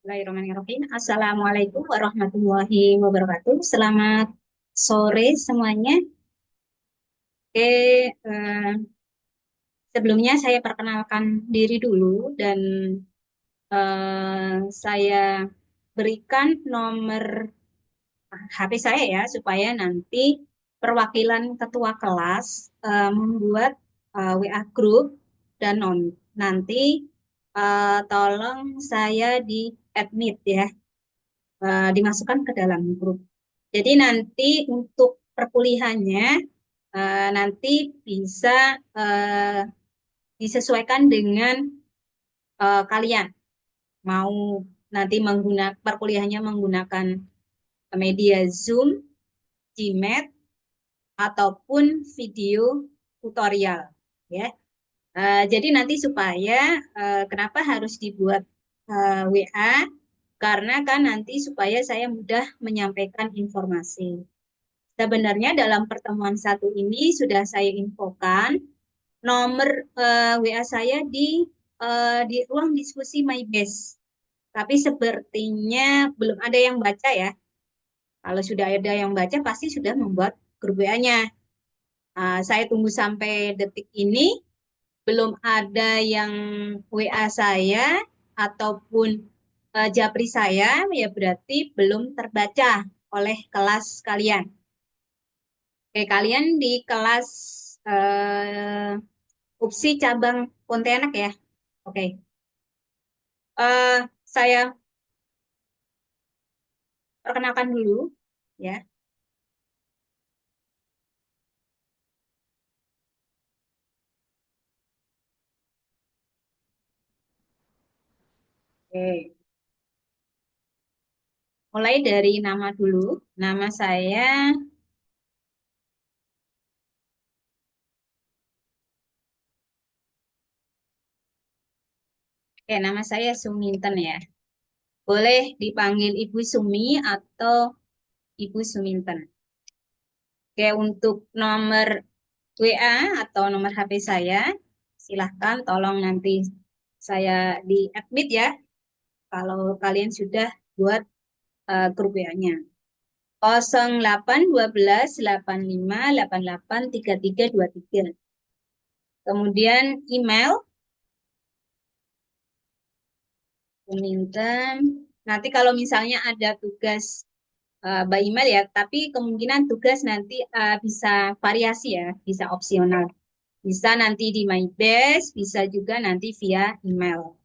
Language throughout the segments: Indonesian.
Bismillahirrahmanirrahim. Assalamualaikum warahmatullahi wabarakatuh. Selamat sore semuanya. Oke, sebelumnya saya perkenalkan diri dulu dan saya berikan nomor HP saya ya supaya nanti perwakilan ketua kelas membuat WA group dan nanti tolong saya di admit ya, dimasukkan ke dalam grup. Jadi nanti untuk perkuliahannya nanti bisa eh, disesuaikan dengan kalian mau nanti perkuliahannya menggunakan media Zoom, Gmat ataupun video tutorial ya. Jadi nanti supaya kenapa harus dibuat WA? Karena kan nanti supaya saya mudah menyampaikan informasi. Sebenarnya dalam pertemuan satu ini sudah saya infokan nomor WA saya di ruang diskusi MyBase. Tapi sepertinya belum ada yang baca ya. Kalau sudah ada yang baca pasti sudah membuat grup WA-nya. Saya tunggu sampai detik ini belum ada yang WA saya ataupun japri saya, ya berarti belum terbaca oleh kelas kalian. Oke, kalian di kelas UPSI cabang Pontianak ya. Oke. Saya perkenalkan dulu ya. Oke. Mulai dari nama dulu. Nama saya, nama saya Suminten ya. Boleh dipanggil Ibu Sumi atau Ibu Suminten. Oke, untuk nomor WA atau nomor HP saya, silahkan tolong nanti saya di admit ya, kalau kalian sudah buat grup WA-nya. 0812 85 88 3323. Kemudian email, Suminten. Nanti kalau misalnya ada tugas by email ya, tapi kemungkinan tugas nanti bisa variasi ya, bisa opsional. Bisa nanti di MyBase, bisa juga nanti via email.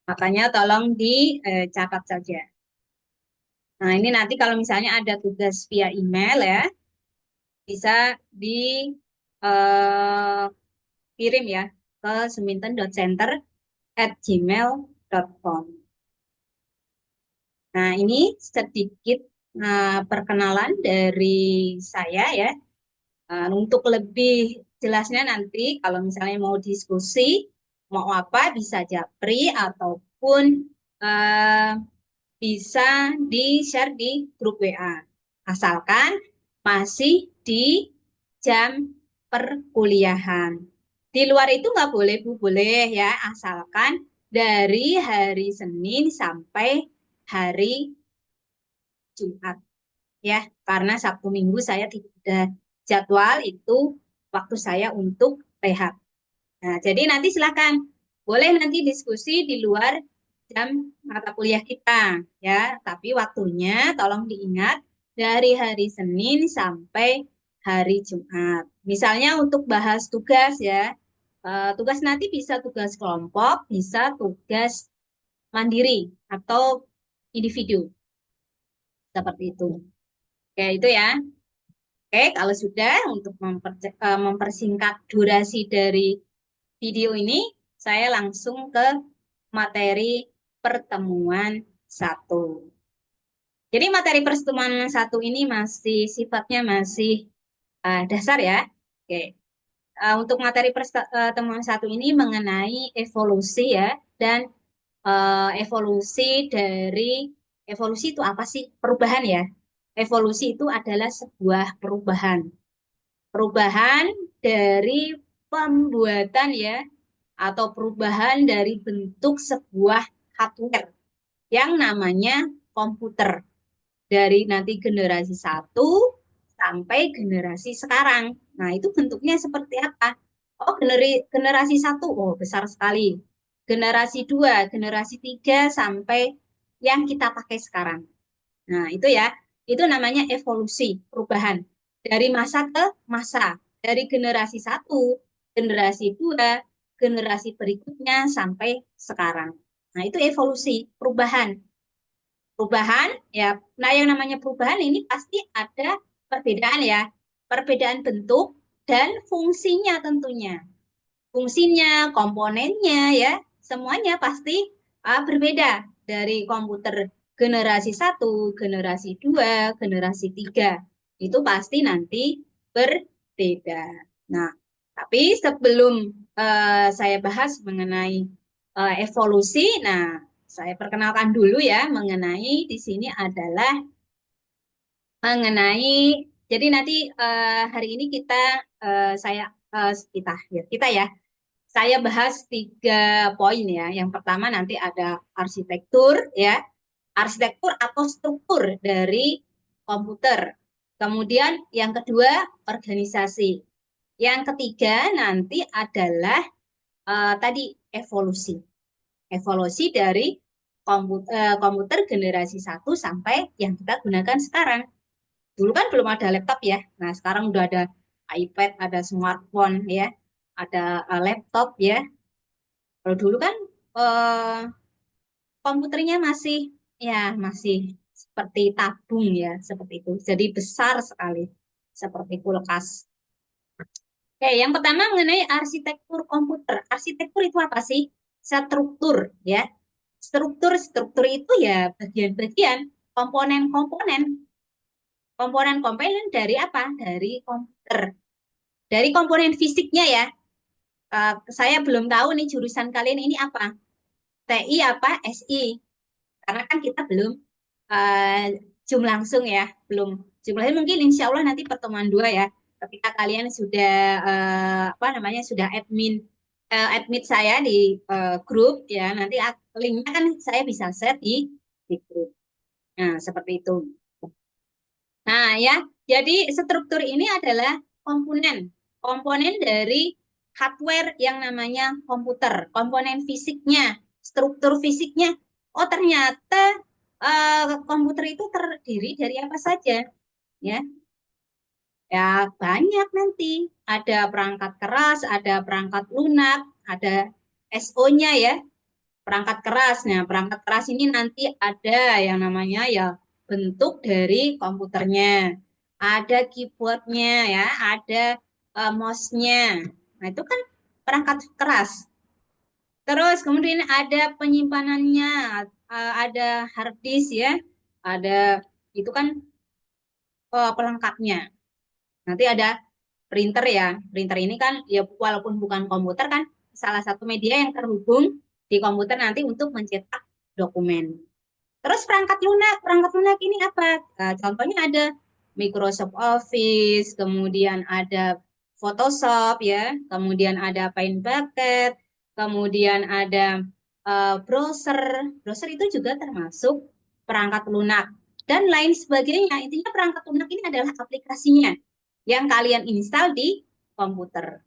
Makanya tolong dicatat saja. Nah, ini nanti kalau misalnya ada tugas via email ya, bisa dikirim ya ke suminten.center@gmail.com. Nah, ini sedikit perkenalan dari saya ya. Untuk lebih jelasnya nanti kalau misalnya mau diskusi, mau apa bisa japri ataupun eh, bisa di-share di grup WA. Asalkan masih di jam perkuliahan. Di luar itu nggak boleh, Bu, boleh ya, asalkan dari hari Senin sampai hari Jumat ya, karena Sabtu Minggu saya tidak ada jadwal itu waktu saya untuk rehat. Nah, jadi nanti silakan boleh nanti diskusi di luar jam mata kuliah kita ya, tapi waktunya tolong diingat dari hari Senin sampai hari Jumat. Misalnya untuk bahas tugas ya, tugas nanti bisa tugas kelompok, bisa tugas mandiri atau individu seperti itu. Oke, itu ya. Oke, kalau sudah untuk mempersingkat durasi dari video ini, saya langsung ke materi pertemuan satu. Jadi materi pertemuan satu ini masih sifatnya masih dasar ya. Oke, untuk materi pertemuan satu ini mengenai evolusi ya dan evolusi dari evolusi itu apa sih? Perubahan ya. Evolusi itu adalah sebuah perubahan. Perubahan dari pembuatan ya atau perubahan dari bentuk sebuah hardware yang namanya komputer. Dari nanti generasi satu sampai generasi sekarang. Nah, itu bentuknya seperti apa? Oh, generasi satu, oh besar sekali. Generasi dua, generasi tiga sampai yang kita pakai sekarang. Nah, itu ya, itu namanya evolusi, perubahan. Dari masa ke masa, dari generasi satu, generasi dua, generasi berikutnya sampai sekarang. Nah, itu evolusi, perubahan. Perubahan, ya. Nah, yang namanya perubahan ini pasti ada perbedaan ya. Perbedaan bentuk dan fungsinya tentunya. Fungsinya, komponennya ya, semuanya pasti berbeda dari komputer generasi satu, generasi 2, generasi 3. Itu pasti nanti berbeda. Nah, tapi sebelum saya bahas mengenai evolusi, nah saya perkenalkan dulu ya mengenai di sini adalah mengenai jadi nanti hari ini kita ya saya bahas 3 poin ya. Yang pertama nanti ada arsitektur ya, arsitektur atau struktur dari komputer. Kemudian yang kedua organisasi. Yang ketiga nanti adalah tadi evolusi. Evolusi dari komputer generasi satu sampai yang kita gunakan sekarang. Dulu kan belum ada laptop ya. Nah, sekarang udah ada iPad, ada smartphone ya, ada laptop ya. Kalau dulu kan eh, komputernya masih seperti tabung ya, seperti itu. Jadi besar sekali, seperti kulkas. Oke, yang pertama mengenai arsitektur komputer. Arsitektur itu apa sih? Struktur ya. Struktur itu ya bagian-bagian, komponen-komponen. Komponen-komponen dari apa? Dari komputer. Dari komponen fisiknya ya. Saya belum tahu nih jurusan kalian ini apa. TI apa SI? Karena kan kita belum uh, Zoom langsung ya, belum Zoom langsung mungkin insya Allah nanti pertemuan dua ya, ketika kalian sudah apa namanya sudah admit saya di grup ya, nanti linknya kan saya bisa share di grup. Nah, seperti itu. Nah, ya, jadi struktur ini adalah komponen dari hardware yang namanya komputer, komponen fisiknya, struktur fisiknya. Oh, ternyata komputer itu terdiri dari apa saja, ya? Ya, banyak nanti. Ada perangkat keras, ada perangkat lunak, ada SO-nya ya, perangkat keras. Nah, perangkat keras ini nanti ada yang namanya ya bentuk dari komputernya. Ada keyboardnya ya, ada mouse-nya. Nah, itu kan perangkat keras. Terus kemudian ada penyimpanannya, ada hard disk ya, ada itu kan pelengkapnya. Nanti ada printer ya. Printer ini kan ya walaupun bukan komputer kan salah satu media yang terhubung di komputer nanti untuk mencetak dokumen. Terus perangkat lunak ini apa? Contohnya ada Microsoft Office, kemudian ada Photoshop ya, kemudian ada Paint Bucket, kemudian ada browser. Browser itu juga termasuk perangkat lunak dan lain sebagainya. Intinya perangkat lunak ini adalah aplikasinya yang kalian install di komputer.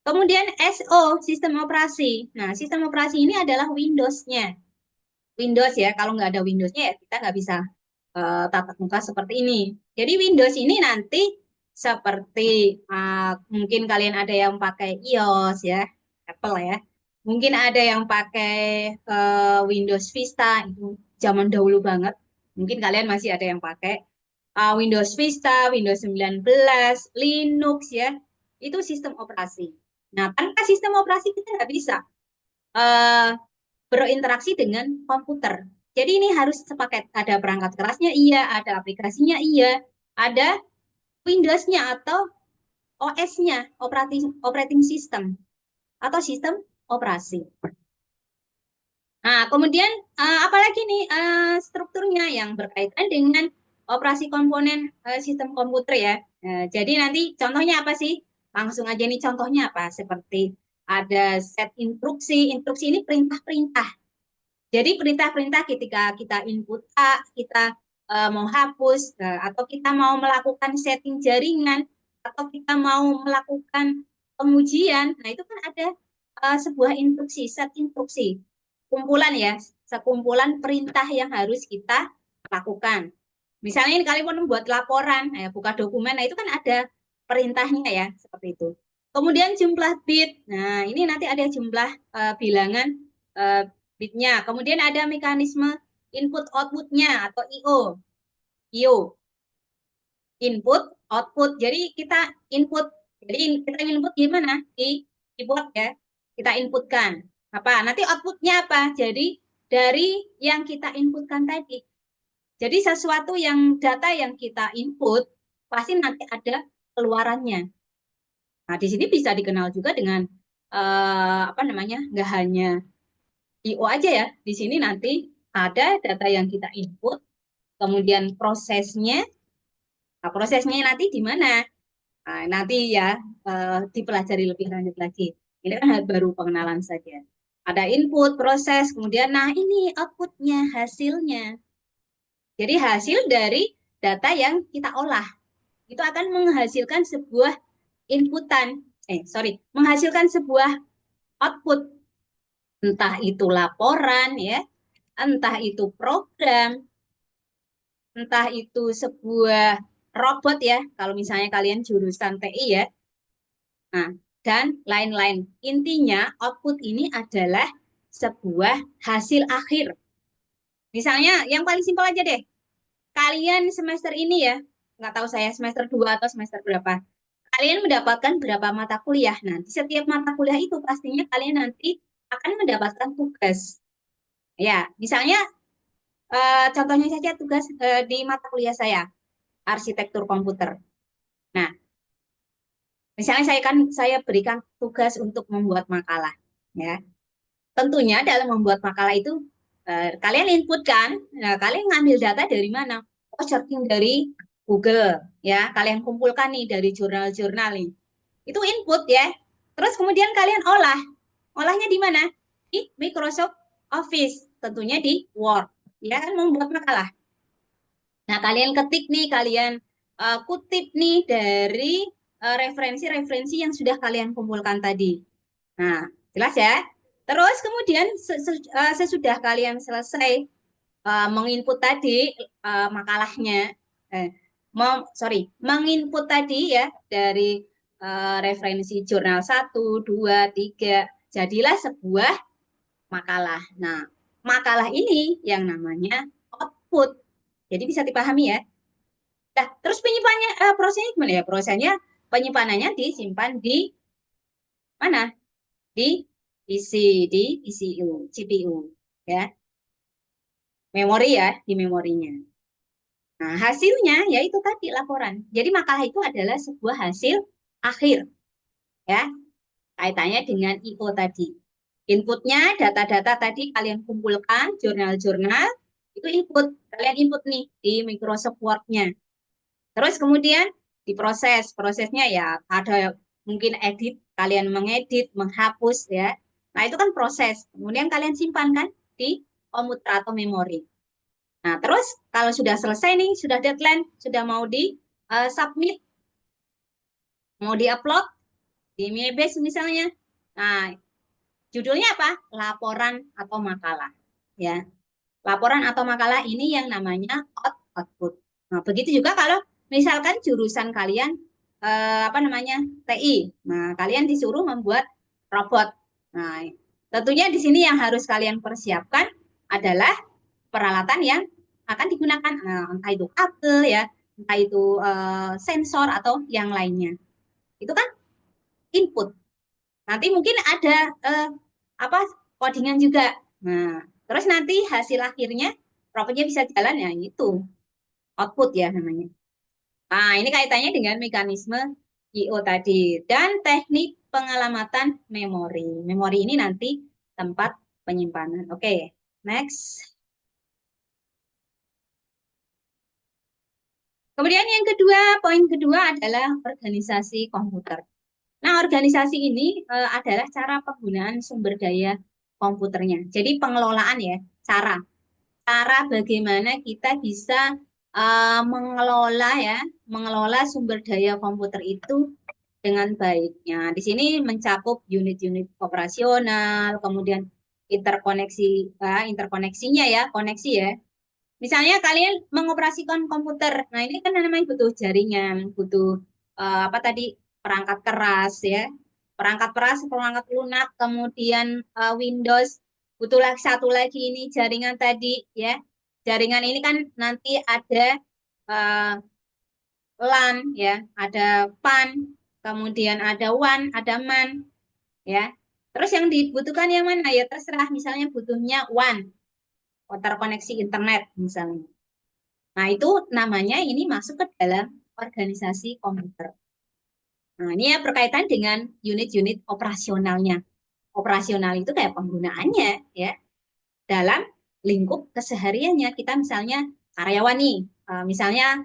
Kemudian SO, sistem operasi. Nah, sistem operasi ini adalah Windows-nya. Windows ya, kalau nggak ada Windows-nya ya kita nggak bisa tatap muka seperti ini. Jadi Windows ini nanti seperti mungkin kalian ada yang pakai iOS ya, Apple ya. Mungkin ada yang pakai Windows Vista, itu zaman dahulu banget. Mungkin kalian masih ada yang pakai Windows Vista, Windows 19, Linux ya. Itu sistem operasi. Nah, tanpa sistem operasi kita nggak bisa eh, berinteraksi dengan komputer. Jadi ini harus sepaket. Ada perangkat kerasnya, iya. Ada aplikasinya, iya. Ada Windows-nya atau OS-nya, operating system atau sistem operasi. Nah, kemudian apalagi nih strukturnya yang berkaitan dengan operasi komponen sistem komputer ya. Jadi nanti contohnya apa sih? Langsung aja nih contohnya apa? Seperti ada set instruksi. Instruksi ini perintah-perintah. Jadi perintah-perintah ketika kita input A, kita mau hapus, atau kita mau melakukan setting jaringan, atau kita mau melakukan pengujian, nah itu kan ada sebuah instruksi, set instruksi, kumpulan ya, sekumpulan perintah yang harus kita lakukan. Misalnya ini kalian membuat laporan, buka dokumen, nah itu kan ada perintahnya ya, seperti itu. Kemudian jumlah bit, nah ini nanti ada jumlah bilangan eh, bitnya. Kemudian ada mekanisme input outputnya atau IO. IO, input output. Jadi kita input, jadi kita input gimana? Di keyboard ya, kita inputkan. Apa? Nanti outputnya apa? Jadi dari yang kita inputkan tadi. Jadi sesuatu yang data yang kita input pasti nanti ada keluarannya. Nah, di sini bisa dikenal juga dengan apa namanya? Nggak hanya IO aja ya. Di sini nanti ada data yang kita input, kemudian prosesnya. Nah, prosesnya nanti di mana? Nah, nanti ya dipelajari lebih lanjut lagi. Ini kan baru pengenalan saja. Ada input, proses, kemudian nah ini outputnya, hasilnya. Jadi hasil dari data yang kita olah itu akan menghasilkan sebuah inputan, menghasilkan sebuah output, entah itu laporan ya, entah itu program, entah itu sebuah robot ya, kalau misalnya kalian jurusan TI ya, nah, dan lain-lain. Intinya output ini adalah sebuah hasil akhir. Misalnya yang paling simpel aja deh, kalian semester ini ya, nggak tahu saya semester 2 atau semester berapa, kalian mendapatkan berapa mata kuliah. Nah, di setiap mata kuliah itu pastinya kalian nanti akan mendapatkan tugas. Ya, misalnya contohnya saja tugas di mata kuliah saya, arsitektur komputer. Nah, misalnya saya berikan tugas untuk membuat makalah, ya. Tentunya dalam membuat makalah itu kalian input kan, nah, kalian ngambil data dari mana? Oh, searching dari Google, ya. Kalian kumpulkan nih dari jurnal-jurnal nih. Itu input ya. Terus kemudian kalian olah. Olahnya di mana? Di Microsoft Office, tentunya di Word. Ya kan membuat makalah. Nah, kalian ketik nih, kalian kutip nih dari referensi-referensi yang sudah kalian kumpulkan tadi. Nah, jelas ya. Terus kemudian sesudah kalian selesai menginput tadi makalahnya, eh, menginput tadi ya dari referensi jurnal 1, 2, 3, jadilah sebuah makalah. Nah, makalah ini yang namanya output. Jadi bisa dipahami ya. Nah, terus penyimpannya, prosesnya gimana ya? Prosesnya penyimpanannya disimpan di mana? Di PC, di ECU, CPU, ya, memori ya, di memorinya. Nah, hasilnya yaitu tadi laporan. Jadi makalah itu adalah sebuah hasil akhir, ya, kaitannya dengan IO tadi. Inputnya, data-data tadi kalian kumpulkan, jurnal-jurnal, itu input. Kalian input nih di Microsoft Word-nya. Terus kemudian diproses. Prosesnya ya ada mungkin edit, kalian mengedit, menghapus ya. Nah, itu kan proses. Kemudian kalian simpan kan di komputer atau memori. Nah, terus kalau sudah selesai nih, sudah deadline, sudah mau di submit, mau di-upload di Mebase misalnya. Nah, judulnya apa? Laporan atau makalah. Ya, laporan atau makalah ini yang namanya output. Nah, begitu juga kalau misalkan jurusan kalian apa namanya TI. Nah, kalian disuruh membuat robot. Nah, tentunya di sini yang harus kalian persiapkan adalah peralatan yang akan digunakan, entah itu kabel ya, entah itu sensor atau yang lainnya. Itu kan input. Nanti mungkin ada apa codingan juga. Nah, terus nanti hasil akhirnya robotnya bisa jalan ya itu output ya namanya. Nah, ini kaitannya dengan mekanisme I/O tadi dan teknik pengelamatan memori. Memori ini nanti tempat penyimpanan. Oke, next. Kemudian yang kedua, poin kedua adalah organisasi komputer. Nah, organisasi ini adalah cara penggunaan sumber daya komputernya. Jadi pengelolaan ya, cara bagaimana kita bisa mengelola ya, mengelola sumber daya komputer itu dengan baiknya. Di sini mencakup unit-unit operasional, kemudian interkoneksi, interkoneksinya ya, koneksi ya. Misalnya kalian mengoperasikan komputer, nah ini kan namanya butuh jaringan, butuh apa tadi perangkat keras ya, perangkat keras, perangkat lunak, kemudian Windows, butuh lagi satu lagi ini jaringan tadi ya. Jaringan ini kan nanti ada eh, LAN ya, ada PAN, kemudian ada WAN, ada MAN ya. Terus yang dibutuhkan yang mana ya terserah, misalnya butuhnya WAN, terkoneksi internet misalnya. Nah, itu namanya ini masuk ke dalam organisasi komputer. Nah, ini ya berkaitan dengan unit-unit operasionalnya. Operasional itu kayak penggunaannya ya dalam lingkup kesehariannya. Kita misalnya karyawan nih, misalnya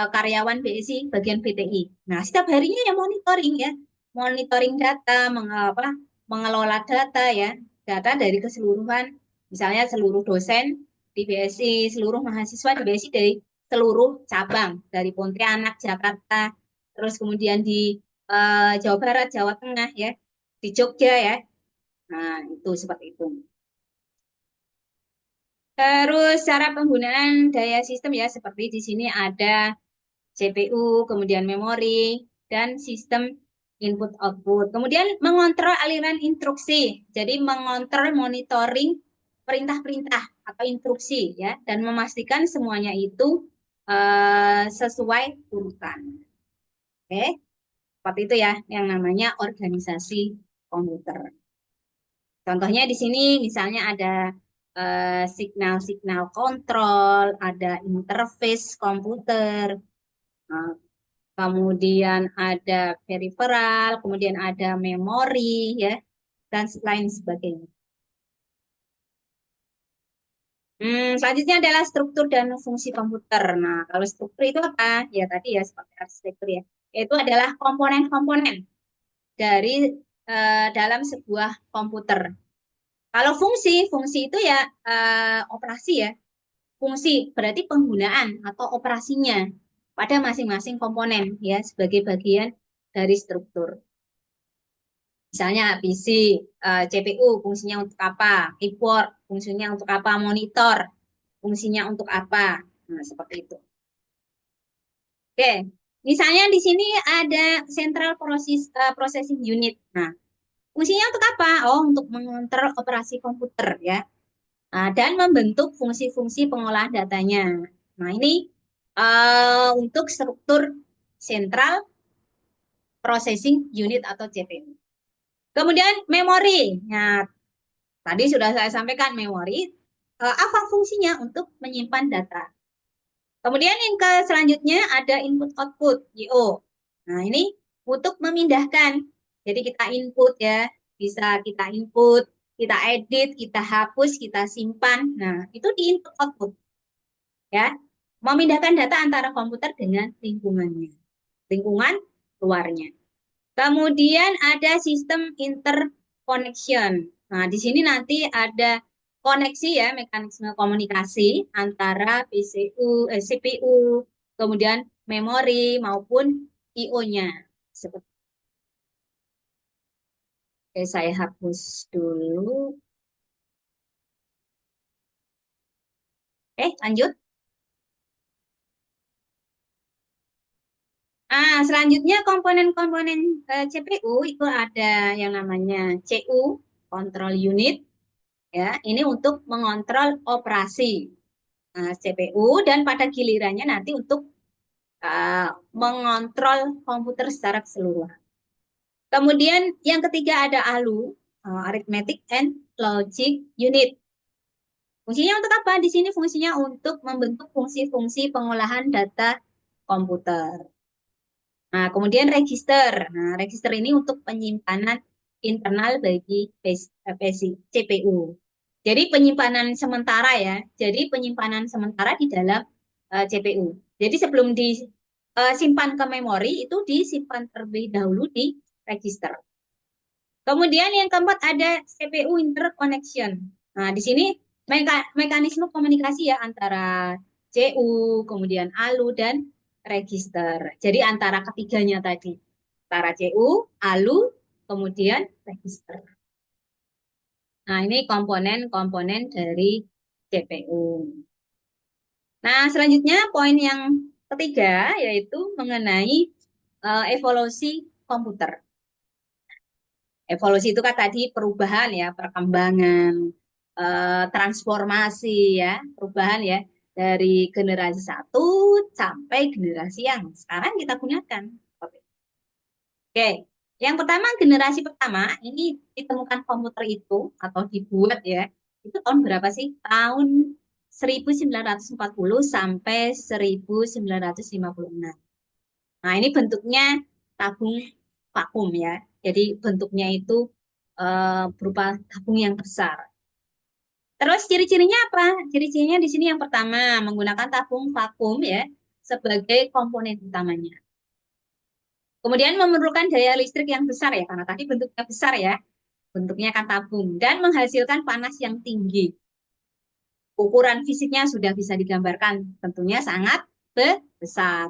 karyawan BSI bagian BTI. Nah, setiap harinya ya monitoring ya, monitoring data, mengelola data ya, data dari keseluruhan, misalnya seluruh dosen di BSI, seluruh mahasiswa di BSI dari seluruh cabang, dari Pontianak, Jakarta, terus kemudian di Jawa Barat, Jawa Tengah ya, di Jogja ya. Nah, itu seperti itu. Terus cara penggunaan daya sistem ya seperti di sini ada CPU, kemudian memori, dan sistem input output. Kemudian mengontrol aliran instruksi. Jadi mengontrol monitoring perintah-perintah atau instruksi ya dan memastikan semuanya itu sesuai urutan. Oke, seperti itu ya yang namanya organisasi komputer. Contohnya di sini misalnya ada signal-signal kontrol, ada interface komputer, eh, kemudian ada peripheral, kemudian ada memori, ya, dan lain sebagainya. Selanjutnya adalah struktur dan fungsi komputer. Nah, kalau struktur itu apa? Ya tadi ya seperti arsitektur ya. Itu adalah komponen-komponen dari dalam sebuah komputer. Kalau fungsi itu ya operasi ya. Fungsi berarti penggunaan atau operasinya pada masing-masing komponen ya sebagai bagian dari struktur. Misalnya PC, CPU fungsinya untuk apa, keyboard fungsinya untuk apa, monitor fungsinya untuk apa. Nah, seperti itu. Oke, misalnya di sini ada Central Processing Unit. Nah, fungsinya untuk apa? Oh, untuk mengontrol operasi komputer ya. Nah, dan membentuk fungsi-fungsi pengolahan datanya. Nah, ini untuk struktur Central Processing Unit atau CPU. Kemudian memori. Nah, tadi sudah saya sampaikan memori, apa fungsinya untuk menyimpan data. Kemudian yang ke selanjutnya ada input output IO. Nah, ini untuk memindahkan. Jadi kita input ya, bisa kita input, kita edit, kita hapus, kita simpan. Nah, itu di input output ya. Memindahkan data antara komputer dengan lingkungannya. Lingkungan luarnya. Kemudian ada sistem interconnection. Nah, di sini nanti ada koneksi ya, mekanisme komunikasi antara CPU, kemudian memori maupun IO-nya. Seperti Oke, saya hapus dulu. Lanjut. Selanjutnya komponen-komponen CPU itu ada yang namanya CU, control unit, ya. Ini untuk mengontrol operasi CPU dan pada gilirannya nanti untuk mengontrol komputer secara keseluruhan. Kemudian yang ketiga ada ALU, Arithmetic and Logic Unit. Fungsinya untuk apa? Di sini fungsinya untuk membentuk fungsi-fungsi pengolahan data komputer. Nah, kemudian register. Nah, register ini untuk penyimpanan internal bagi CPU. Jadi penyimpanan sementara ya. Jadi penyimpanan sementara di dalam CPU. Jadi sebelum disimpan ke memori itu disimpan terlebih dahulu di register. Kemudian yang keempat ada CPU interconnection. Nah, di sini mekanisme komunikasi ya antara CU, kemudian ALU dan register. Jadi antara ketiganya tadi, antara CU, ALU, kemudian register. Nah, ini komponen-komponen dari CPU. Nah, selanjutnya poin yang ketiga yaitu mengenai evolusi komputer. Evolusi itu kan tadi perubahan ya, perkembangan, transformasi ya, perubahan ya dari generasi satu sampai generasi yang sekarang kita gunakan. Oke, yang pertama generasi pertama ini ditemukan komputer itu atau dibuat ya, itu tahun berapa sih? Tahun 1940 sampai 1956. Nah, ini bentuknya tabung vakum ya. Jadi bentuknya itu berupa tabung yang besar. Terus ciri-cirinya apa? Ciri-cirinya di sini yang pertama menggunakan tabung vakum ya sebagai komponen utamanya. Kemudian memerlukan daya listrik yang besar ya karena tadi bentuknya besar ya. Bentuknya kan tabung dan menghasilkan panas yang tinggi. Ukuran fisiknya sudah bisa digambarkan, tentunya sangat besar.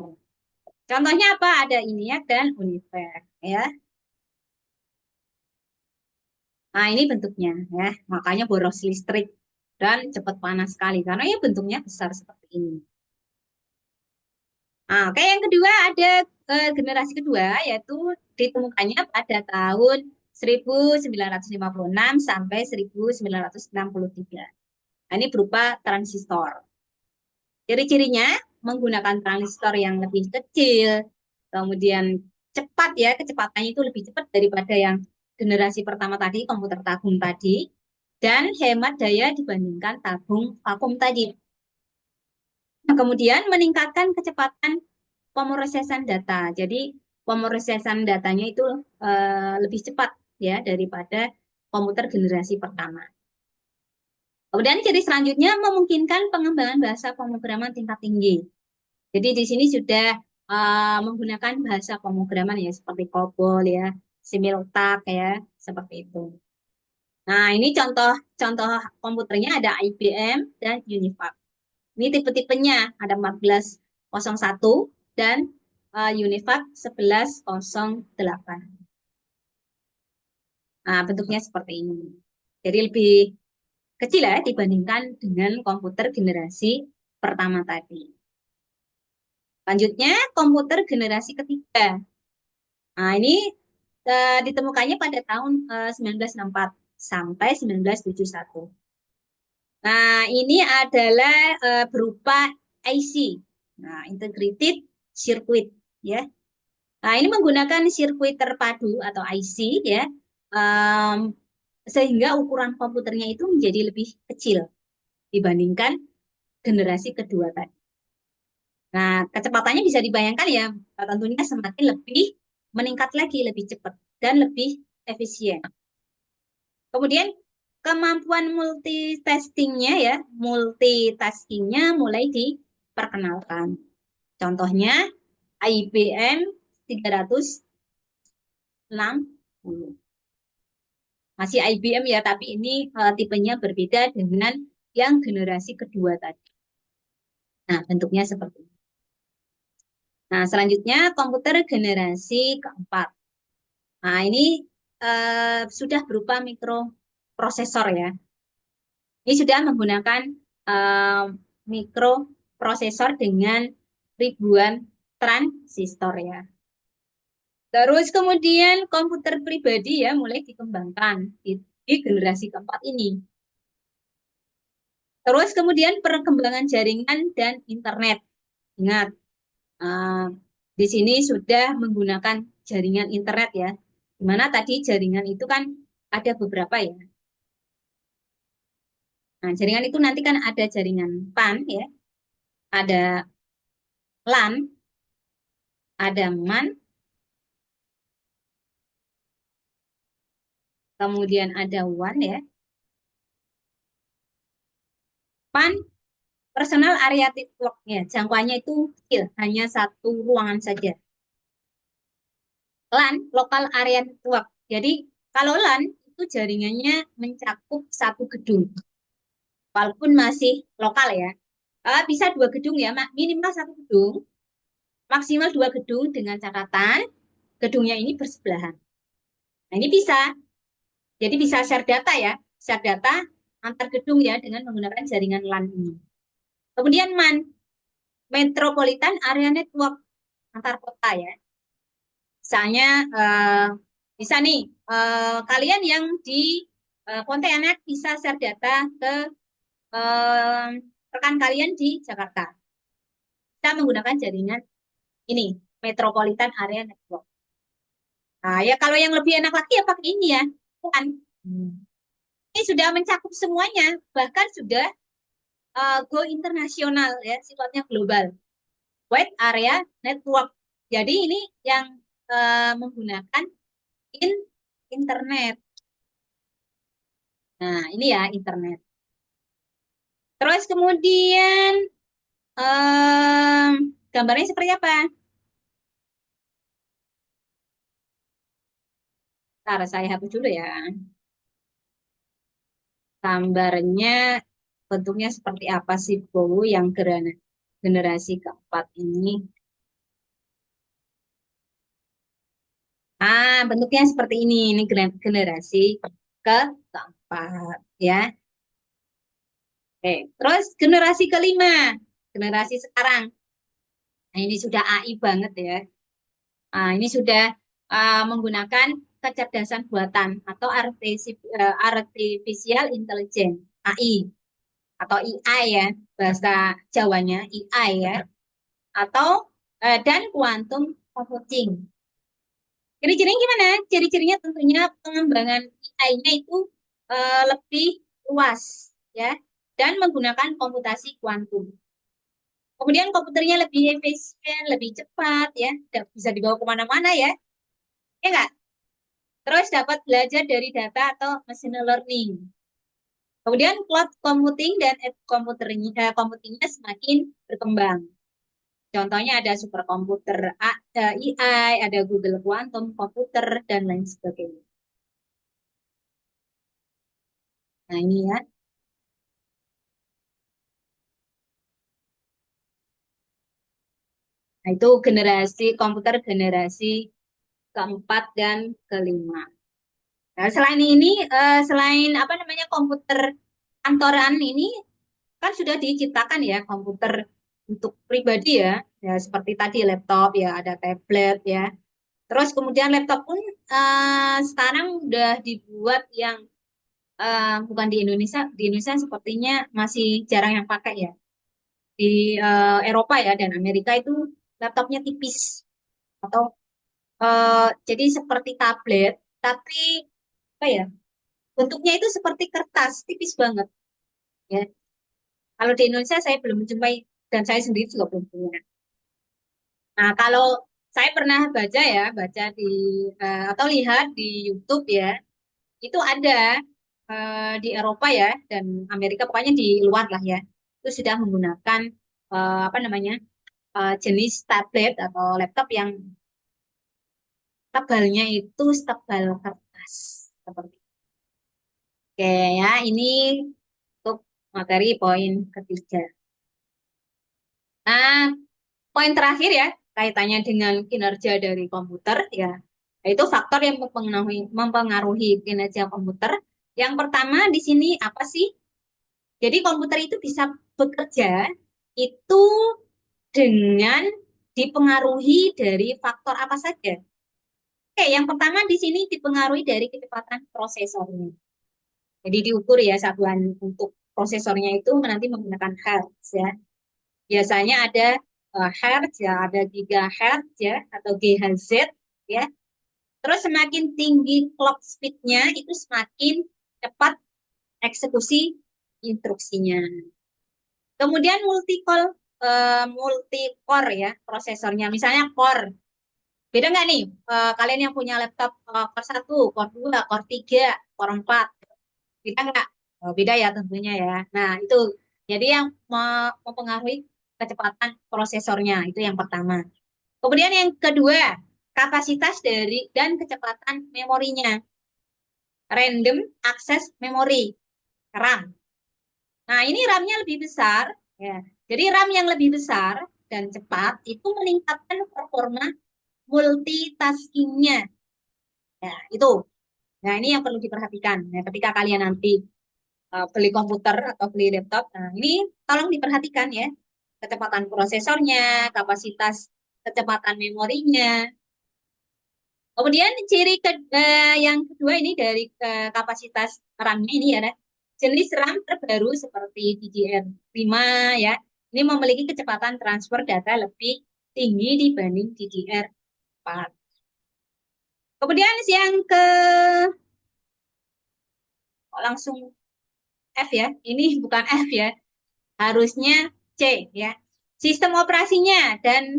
Contohnya apa? Ada INIAC dan UNIVAC ya. Nah, ini bentuknya ya. Makanya boros listrik dan cepat panas sekali karena ya bentuknya besar seperti ini. Nah, oke yang kedua ada generasi kedua yaitu ditemukannya pada tahun 1956 sampai 1963. Nah, ini berupa transistor. Ciri-cirinya menggunakan transistor yang lebih kecil, kemudian cepat ya, kecepatannya itu lebih cepat daripada yang generasi pertama tadi, komputer tabung tadi, dan hemat daya dibandingkan tabung vakum tadi. Nah, kemudian meningkatkan kecepatan pemrosesan data. Jadi pemrosesan datanya itu lebih cepat ya daripada komputer generasi pertama. Kemudian ciri selanjutnya memungkinkan pengembangan bahasa pemrograman tingkat tinggi. Jadi di sini sudah menggunakan bahasa pemrograman ya seperti COBOL ya, Similtak ya, seperti itu. Nah, ini contoh komputernya ada IBM dan Univac. Ini tipe-tipenya ada 1401 dan Univac 1108. Nah, bentuknya seperti ini. Jadi lebih kecil ya dibandingkan dengan komputer generasi pertama tadi. Lanjutnya komputer generasi ketiga. Nah, ini ditemukannya pada tahun 1964 sampai 1971. Nah, ini adalah berupa IC. Nah, integrated circuit ya. Nah, ini menggunakan sirkuit terpadu atau IC ya. em, Sehingga ukuran komputernya itu menjadi lebih kecil dibandingkan generasi kedua tadi. Nah, kecepatannya bisa dibayangkan ya, tentunya semakin lebih meningkat lagi, lebih cepat dan lebih efisien. Kemudian kemampuan multitaskingnya mulai diperkenalkan. Contohnya IBM 360. Masih IBM ya, tapi ini tipenya berbeda dengan yang generasi kedua tadi. Nah, bentuknya seperti ini. Nah, selanjutnya komputer generasi keempat. Nah, ini sudah berupa mikroprosesor ya. Ini sudah menggunakan eh, mikroprosesor dengan ribuan transistor ya. Terus kemudian komputer pribadi ya mulai dikembangkan di generasi keempat ini. Terus kemudian perkembangan jaringan dan internet. Ingat, eh, di sini sudah menggunakan jaringan internet ya. Dimana tadi jaringan itu kan ada beberapa ya. Nah, jaringan itu nanti kan ada jaringan PAN ya, ada LAN, ada MAN, kemudian ada WAN ya. PAN personal area network-nya, jangkauannya itu kecil, hanya satu ruangan saja. LAN local area network. Jadi Kalau LAN itu jaringannya mencakup satu gedung, walaupun masih lokal ya. Bisa dua gedung ya, minimal satu gedung, maksimal dua gedung dengan catatan gedungnya ini bersebelahan. Nah, ini bisa. Jadi bisa share data ya, share data antar gedung ya dengan menggunakan jaringan LAN ini. Kemudian MAN, Metropolitan Area Network antar kota ya. Misalnya bisa nih kalian yang di Pontianak bisa share data ke eh, rekan kalian di Jakarta. Kita menggunakan jaringan ini, Metropolitan Area Network. Nah, ya kalau yang lebih enak lagi ya pakai ini ya. Kan? Ini sudah mencakup semuanya, bahkan sudah go internasional ya, sifatnya global. Wide Area Network. Jadi ini yang menggunakan in internet. Nah, ini ya internet. Terus kemudian gambarnya seperti apa? Ntar saya hapus dulu ya. Gambarnya bentuknya seperti apa sih Bowo yang generasi keempat ini? Bentuknya seperti ini. Ini generasi keempat ya. Oke, terus generasi kelima, generasi sekarang. Nah, ini sudah AI banget ya. Ini sudah menggunakan kecerdasan buatan atau artificial intelligence (AI) atau AI ya, bahasa Jawanya AI ya, atau dan quantum computing. Ciri-cirinya gimana? Ciri-cirinya tentunya pengembangan AI-nya itu lebih luas ya dan menggunakan komputasi kuantum. Kemudian komputernya lebih efisien, lebih cepat ya, bisa dibawa kemana-mana ya, ya nggak? Terus dapat belajar dari data atau machine learning. Kemudian cloud computing dan edge computingnya semakin berkembang. Contohnya ada superkomputer AI, ada Google Quantum Computer, dan lain sebagainya. Nah ini ya, nah, itu generasi komputer generasi keempat dan kelima. Nah, selain ini, selain apa namanya komputer kantoran ini kan sudah diciptakan ya komputer untuk pribadi ya, ya seperti tadi laptop ya, ada tablet ya. Terus kemudian laptop pun sekarang udah dibuat yang bukan di Indonesia sepertinya masih jarang yang pakai ya. Di Eropa ya dan Amerika itu laptopnya tipis atau jadi seperti tablet, tapi apa ya? Bentuknya itu seperti kertas, tipis banget ya. Kalau di Indonesia saya belum menjumpai dan saya sendiri juga belum punya. Nah, kalau saya pernah baca ya, baca di atau lihat di YouTube ya, itu ada di Eropa ya dan Amerika pokoknya di luar lah ya. Itu sudah menggunakan apa namanya? Jenis tablet atau laptop yang tebalnya itu setebal kertas seperti itu. Oke ya, ini untuk materi poin ketiga. Nah, poin terakhir ya, kaitannya dengan kinerja dari komputer ya, yaitu faktor yang mempengaruhi kinerja komputer. Yang pertama di sini apa sih? Jadi komputer itu bisa bekerja itu dengan dipengaruhi dari faktor apa saja. Oke, yang pertama di sini dipengaruhi dari kecepatan prosesornya. Jadi diukur ya satuan untuk prosesornya itu nanti menggunakan hertz ya. Biasanya ada hertz ya, ada gigahertz ya atau GHz ya. Terus semakin tinggi clock speed-nya itu semakin cepat eksekusi instruksinya. Kemudian multi core ya prosesornya. Misalnya core. Beda nggak nih kalian yang punya laptop core 1, core 2, core 3, core 4? Beda nggak? Oh, beda ya tentunya ya. Nah, itu jadi yang mempengaruhi kecepatan prosesornya itu yang pertama. Kemudian yang kedua, kapasitas dari dan kecepatan memorinya. Random Access Memory, RAM. Nah, ini RAM-nya lebih besar, ya. Jadi RAM yang lebih besar dan cepat itu meningkatkan performa multitaskingnya. Ya, itu. Nah, ini yang perlu diperhatikan. Nah, ketika kalian nanti beli komputer atau beli laptop, nah ini tolong diperhatikan ya. Kecepatan prosesornya, kapasitas kecepatan memorinya. Kemudian yang kedua ini dari kapasitas RAM-nya ini ya, jenis RAM terbaru seperti DDR5 ya. Ini memiliki kecepatan transfer data lebih tinggi dibanding DDR4. Kemudian yang ke langsung F ya. Ini bukan F ya. Harusnya C ya. Sistem operasinya dan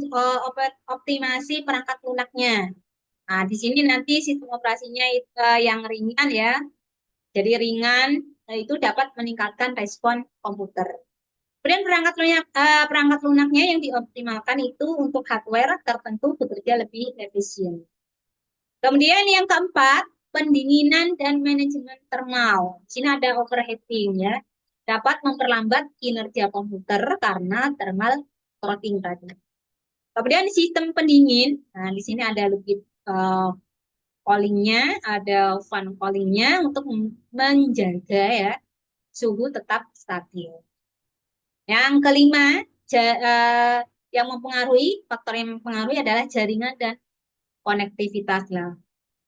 optimasi perangkat lunaknya. Nah, di sini nanti sistem operasinya yang ringan ya. Jadi ringan itu dapat meningkatkan respon komputer. Kemudian perangkat lunaknya yang dioptimalkan itu untuk hardware tertentu bekerja lebih efisien. Kemudian yang keempat, pendinginan dan manajemen thermal. Di sini ada overheating ya. Dapat memperlambat kinerja komputer karena thermal throttling tadi. Kemudian sistem pendingin. Nah, di sini ada liquid coolingnya, ada fan coolingnya untuk menjaga ya suhu tetap stabil. Yang kelima, yang mempengaruhi faktor yang mempengaruhi adalah jaringan dan konektivitas lah.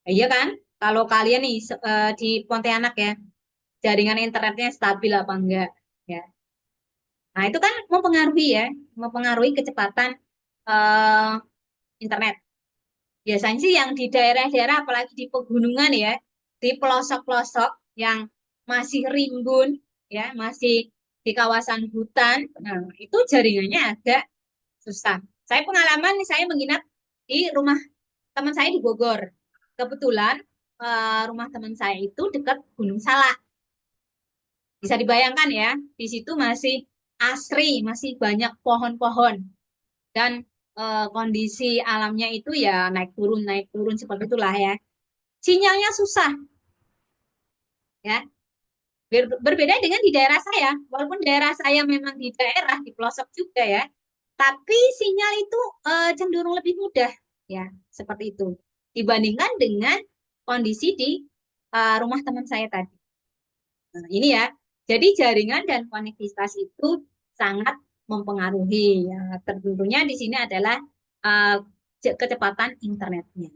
Iya kan? Kalau kalian nih di Pontianak ya, jaringan internetnya stabil apa enggak? Ya. Nah, itu kan mempengaruhi ya, mempengaruhi kecepatan eh, internet. Biasanya sih yang di daerah-daerah, apalagi di pegunungan ya, di pelosok-pelosok yang masih rimbun, ya, masih di kawasan hutan, nah, itu jaringannya agak susah. Saya pengalaman, saya menginap di rumah teman saya di Bogor. Kebetulan rumah teman saya itu dekat Gunung Salak. Bisa dibayangkan ya, di situ masih asri, masih banyak pohon-pohon dan kondisi alamnya itu ya naik turun seperti itulah ya. Sinyalnya susah ya. Berbeda dengan di daerah saya, walaupun daerah saya memang di daerah di pelosok juga ya, tapi sinyal itu cenderung lebih mudah ya, seperti itu dibandingkan dengan kondisi di rumah teman saya tadi. Nah, ini ya. Jadi jaringan dan konektivitas itu sangat mempengaruhi. Ya, tentunya di sini adalah uh, kecepatan internetnya.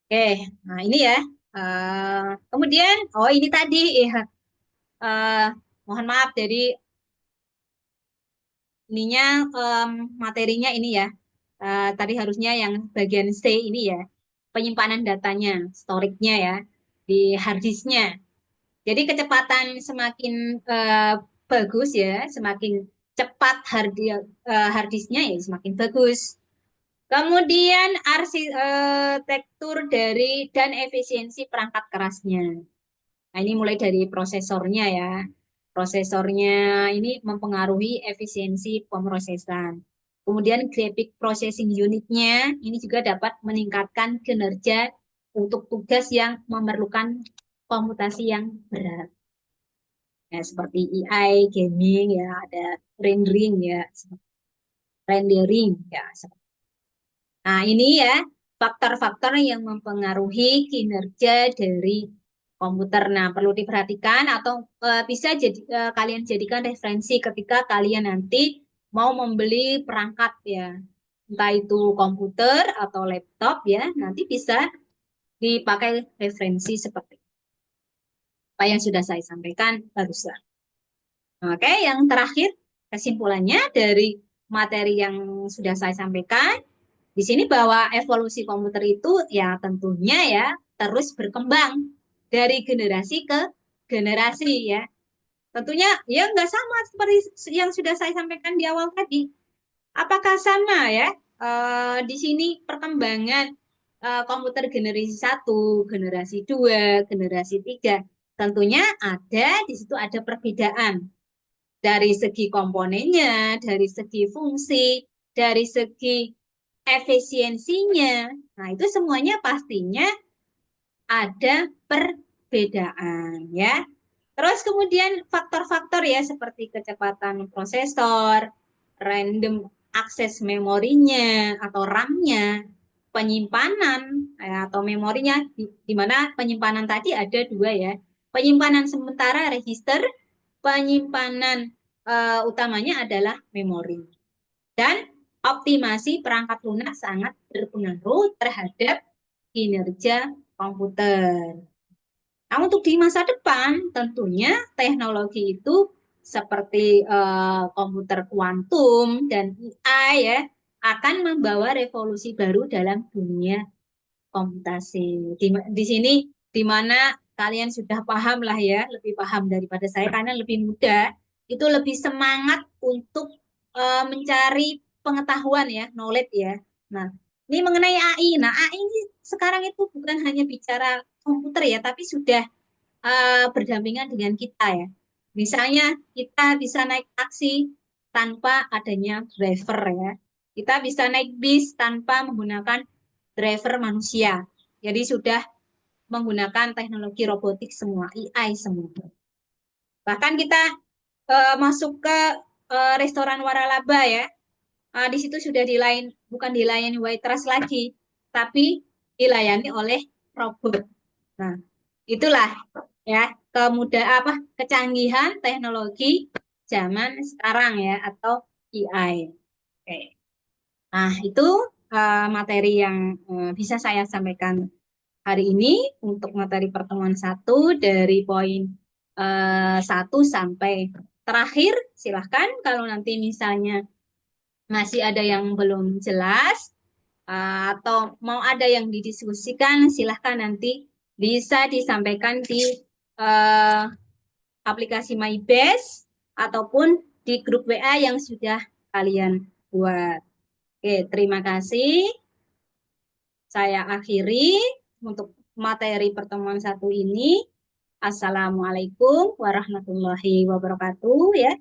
Oke, nah ini ya. Kemudian, oh ini tadi, ya, uh, mohon maaf, jadi ininya materinya ini ya. Tadi harusnya yang bagian C ini ya, penyimpanan datanya, storage-nya ya, di hard disk-nya. Jadi kecepatan semakin bagus ya, semakin cepat hard disk-nya ya semakin bagus. Kemudian arsitektur dari dan efisiensi perangkat kerasnya. Nah, ini mulai dari prosesornya ya. Prosesornya ini mempengaruhi efisiensi pemrosesan. Kemudian graphic processing unitnya ini juga dapat meningkatkan kinerja untuk tugas yang memerlukan komputasi yang berat. Ya, seperti AI, gaming ya, ada rendering ya, rendering ya. Nah, ini ya faktor-faktor yang mempengaruhi kinerja dari komputer. Nah, perlu diperhatikan atau bisa kalian jadikan referensi ketika kalian nanti mau membeli perangkat ya. Entah itu komputer atau laptop ya, nanti bisa dipakai referensi seperti apa yang sudah saya sampaikan barusan. Oke, yang terakhir kesimpulannya dari materi yang sudah saya sampaikan di sini bahwa evolusi komputer itu ya tentunya ya terus berkembang dari generasi ke generasi ya. Tentunya ya nggak sama seperti yang sudah saya sampaikan di awal tadi. Apakah sama ya di sini perkembangan komputer generasi satu, generasi 2, generasi 3? Tentunya ada di situ ada perbedaan dari segi komponennya, dari segi fungsi, dari segi efisiensinya. Nah, itu semuanya pastinya ada perbedaan ya. Terus kemudian faktor-faktor ya seperti kecepatan prosesor, random akses memorinya atau RAM-nya, penyimpanan atau memorinya di mana penyimpanan tadi ada dua ya. Penyimpanan sementara register, penyimpanan utamanya adalah memori. Dan optimasi perangkat lunak sangat berpengaruh terhadap kinerja komputer. Nah, untuk di masa depan, tentunya teknologi itu seperti komputer kuantum dan AI ya, akan membawa revolusi baru dalam dunia komputasi. Di sini, di mana kalian sudah paham lah ya, lebih paham daripada saya, karena lebih muda, itu lebih semangat untuk mencari pengetahuan ya, knowledge ya. Nah, ini mengenai AI. Nah, AI ini sekarang itu bukan hanya bicara komputer ya, tapi sudah berdampingan dengan kita ya. Misalnya kita bisa naik taksi tanpa adanya driver ya. Kita bisa naik bis tanpa menggunakan driver manusia. Jadi sudah menggunakan teknologi robotik semua, AI semua. Bahkan kita masuk ke restoran waralaba ya. Di situ sudah bukan dilayani waitress lagi, tapi dilayani oleh robot. Nah, itulah ya kecanggihan teknologi zaman sekarang ya atau AI. Oke. Nah, itu materi yang bisa saya sampaikan hari ini untuk materi pertemuan satu dari poin 1 sampai terakhir. Silahkan kalau nanti misalnya masih ada yang belum jelas atau mau ada yang didiskusikan, silahkan nanti bisa disampaikan di eh, aplikasi MyBase ataupun di grup WA yang sudah kalian buat. Oke, terima kasih. Saya akhiri untuk materi pertemuan satu ini. Assalamualaikum warahmatullahi wabarakatuh ya.